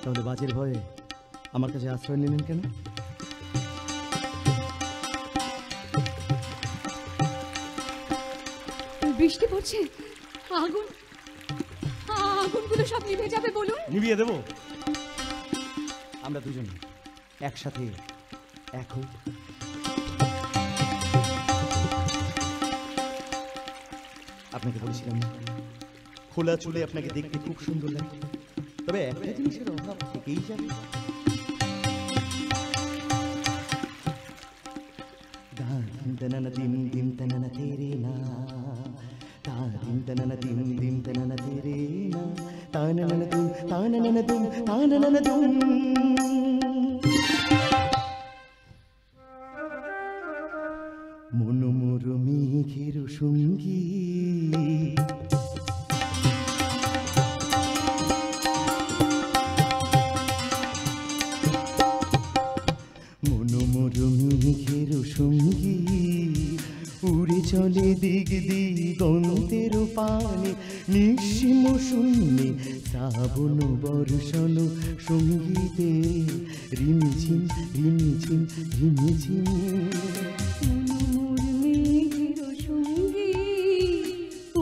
তাহলে বাজের ভয়ে আমার কাছে আশ্রয় নিলেন কেন? বৃষ্টি পড়ছে, আগুন আগুনগুলো সব নিভে যাবে বলুন। নিভিয়ে দেব। আমরা দুজন একসাথে এক হই। আপনাকে বলেছিলাম না, খোলা চুলে আপনাকে দেখতে খুব সুন্দর লাগে, তবে একটা জিনিসের অভাব থেকেই যাবে। মনোমর মেঘের সঙ্গী মেঘের সঙ্গী উড়ে চলে দিক দিগন্তের পানে, নিঃসীম শূন্যে শ্রাবণ বর্ষণ সঙ্গীতে রিমিঝিম রিমিঝিম রিমিঝিম। মেঘের সঙ্গী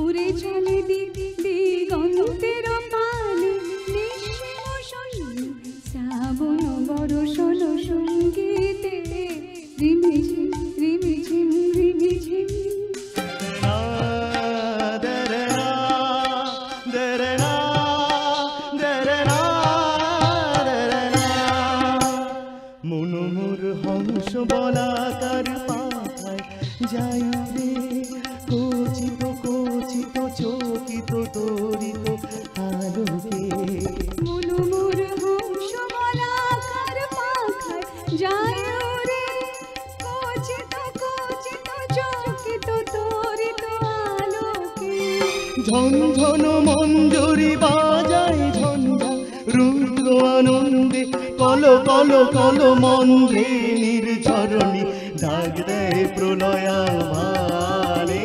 উড়ে চলে দিক দিগন্তের পানে, নিঃসীম শূন্যে শ্রাবণ বর্ষণ সঙ্গীতে রিমিঝিম রিমিঝিম রিমিঝিম। মনোমর হংস বলাকার পাখায় যায় রে, কচিত কচিত চকিত তরিত আলোকে। মনোমর হংস বলাকার পাখায় যায় রে, কচিত কচিত চকিত তরিত আলোকে। ঝন ঝন মঞ্জরি বাজায় ঝঞ্ঝা রুদ্র আনন্দে, কল কল কল মন্দ্রে নির্ঝরণী ডাক দেয় প্রলয়াভানে।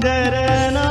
Da da